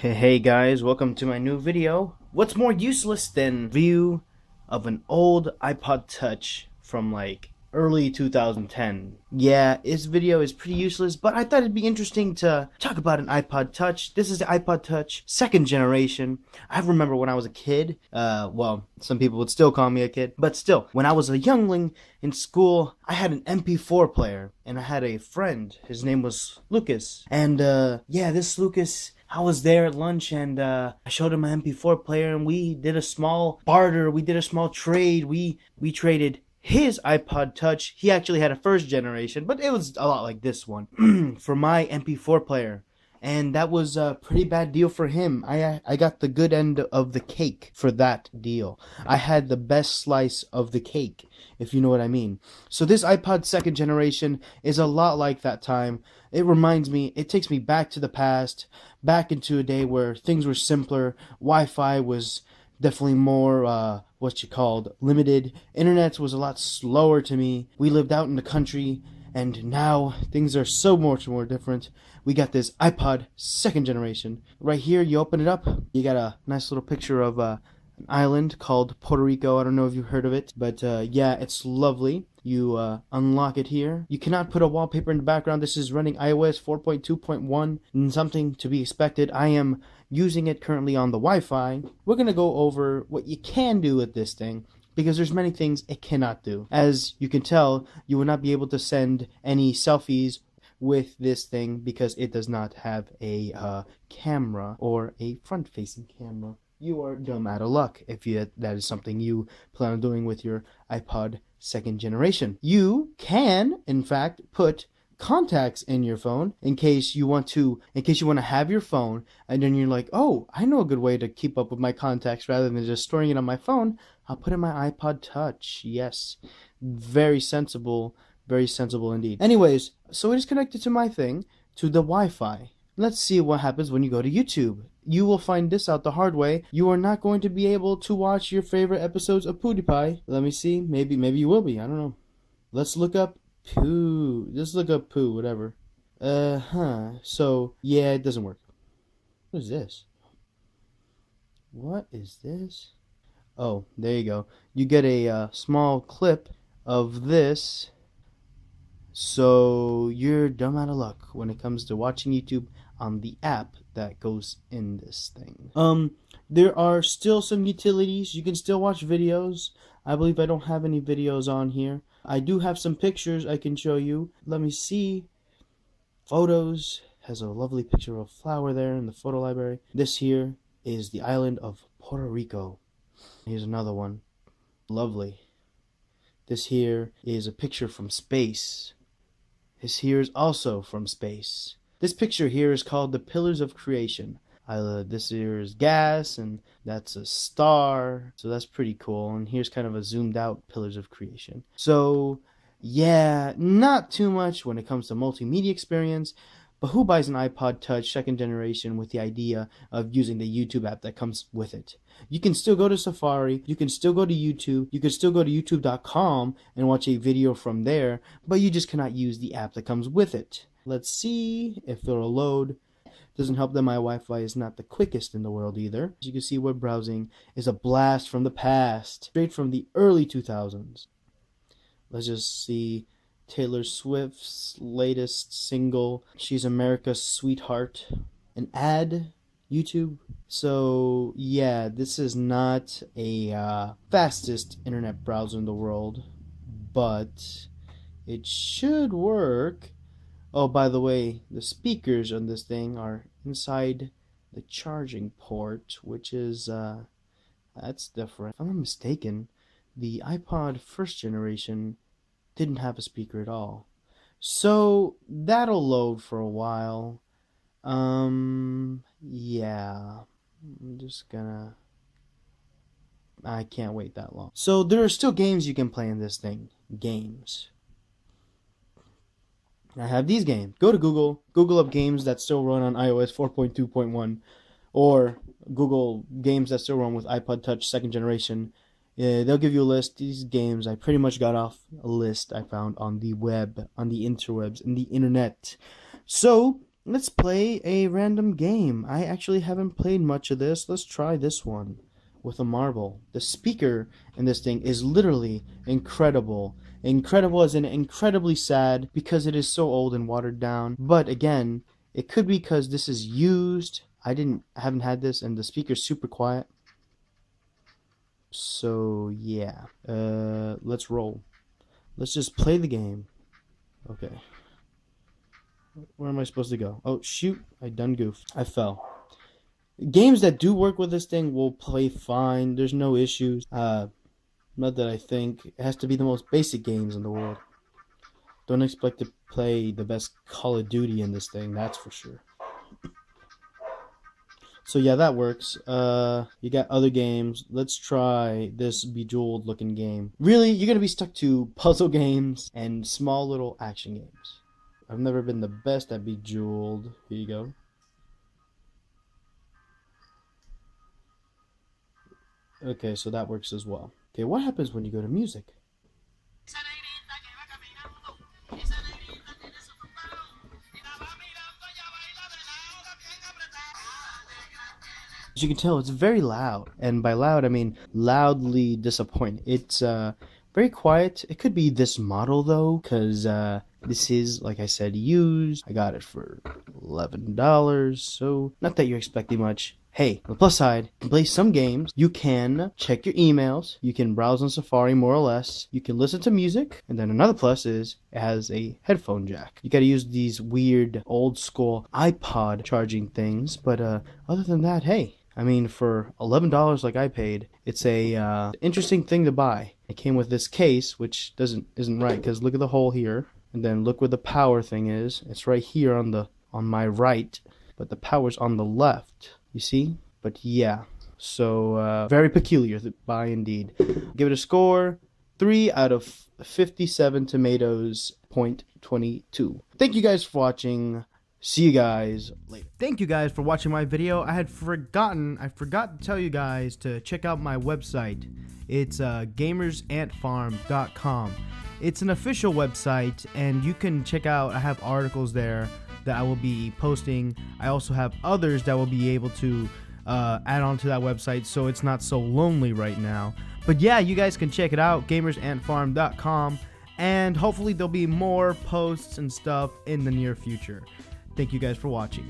Hey guys, welcome to my new video. What's more useless than view of an old iPod Touch from like early 2010? Yeah, this video is pretty useless, but I thought it'd be interesting to talk about an iPod Touch. This is the iPod Touch second generation. I remember when I was a kid, well, some people would still call me a kid, but still, when I was a youngling in school, I had an MP4 player, and I had a friend. His name was Lucas, and yeah, this Lucas, I was there at lunch and I showed him my MP4 player and we did a small barter. We did a small trade. We traded his iPod Touch. He actually had a first generation, but it was a lot like this one for my MP4 player. And that was a pretty bad deal for him. I got the good end of the cake for that deal. I had the best slice of the cake, if you know what I mean. So this iPod second generation is a lot like that time. It reminds me, it takes me back to the past, back into a day where things were simpler. Wi-Fi was definitely more, limited. Internet was a lot slower to me. We lived out in the country, and now things are so much more different. We got this iPod second generation. Right here, you open it up, you got a nice little picture of an island called Puerto Rico. I don't know if you've heard of it, but yeah, it's lovely. You unlock it here. You cannot put a wallpaper in the background. This is running iOS 4.2.1, and something to be expected. I am using it currently on the Wi-Fi. We're going to go over what you can do with this thing, because there's many things it cannot do. As you can tell, you will not be able to send any selfies with this thing because it does not have a camera or a front-facing camera. You are dumb out of luck if that is something you plan on doing with your iPod second generation. You can, in fact, put contacts in your phone in case you want to have your phone and then you're like, oh, I know a good way to keep up with my contacts rather than just storing it on my phone. I'll put in my iPod Touch. Yes, very sensible indeed. Anyways, so it is connected to my thing, to the Wi-Fi. Let's see what happens when you go to YouTube. You will find this out the hard way. You are not going to be able to watch your favorite episodes of PewDiePie. Let me see. Maybe you will be. I don't know. Let's look up Poo. Just look up Poo, whatever. So, yeah, it doesn't work. What is this? What is this? Oh, there you go. You get a small clip of this. So you're dumb out of luck when it comes to watching YouTube on the app that goes in this thing. There are still some utilities. You can still watch videos. I believe I don't have any videos on here. I do have some pictures I can show you. Let me see. Photos. Has a lovely picture of a flower there in the photo library. This here is the island of Puerto Rico. Here's another one. Lovely. This here is a picture from space. This here is also from space. This picture here is called the Pillars of Creation. This here is gas, and that's a star. So that's pretty cool. And here's kind of a zoomed out Pillars of Creation. So yeah, not too much when it comes to multimedia experience. But who buys an iPod Touch second generation with the idea of using the YouTube app that comes with it? You can still go to Safari, you can still go to YouTube, you can still go to youtube.com and watch a video from there, but you just cannot use the app that comes with it. Let's see if it'll load. Doesn't help that my Wi-Fi is not the quickest in the world either. As you can see, web browsing is a blast from the past, straight from the early 2000s. Let's just see Taylor Swift's latest single, She's America's Sweetheart. An ad, YouTube. So yeah, this is not a fastest internet browser in the world, but it should work. Oh, by the way, the speakers on this thing are inside the charging port, which is that's different. If I'm not mistaken, the iPod first generation didn't have a speaker at all. So that'll load for a while. Yeah. I can't wait that long. So there are still games you can play in this thing. Games. I have these games. Go to Google up games that still run on iOS 4.2.1, or Google games that still run with iPod Touch second generation. They'll give you a list. These games I pretty much got off a list I found on the web, on the interwebs, and the internet. So Let's play a random game. I actually haven't played much of this. Let's try this one with a marble. The speaker in this thing is literally incredible. Incredible as in incredibly sad because it is so old and watered down. But again, it could be because this is used. I haven't had this, and the speaker's super quiet. So yeah, let's roll. Let's just play the game. Okay. Where am I supposed to go? Oh shoot, I done goofed. I fell. Games that do work with this thing will play fine. There's no issues. Not that I think. It has to be the most basic games in the world. Don't expect to play the best Call of Duty in this thing, that's for sure. So yeah, that works. You got other games. Let's try this Bejeweled looking game. Really, you're gonna be stuck to puzzle games and small little action games. I've never been the best at Bejeweled. Here you go. Okay, so that works as well. Okay, what happens when you go to music? As you can tell, it's very loud. And by loud, I mean loudly disappointing. It's very quiet. It could be this model, though, because this is, like I said, used. I got it for $11, so not that you're expecting much. Hey, on the plus side, you can play some games. You can check your emails. You can browse on Safari more or less. You can listen to music. And then another plus is it has a headphone jack. You gotta use these weird old school iPod charging things. But other than that, hey, I mean, for $11 like I paid, it's a interesting thing to buy. It came with this case, which isn't right, because look at the hole here. And then look where the power thing is. It's right here on my right, but the power's on the left. You see? But yeah, so very peculiar to buy indeed. Give it a score, 3 out of 57 tomatoes, 0.22. Thank you guys for watching. See you guys later. Thank you guys for watching my video. I forgot to tell you guys to check out my website. It's gamersantfarm.com. It's an official website, and you can check out, I have articles there that I will be posting. I also have others that will be able to add on to that website, so it's not so lonely right now. But yeah, you guys can check it out, gamersantfarm.com, and hopefully there'll be more posts and stuff in the near future. Thank you guys for watching.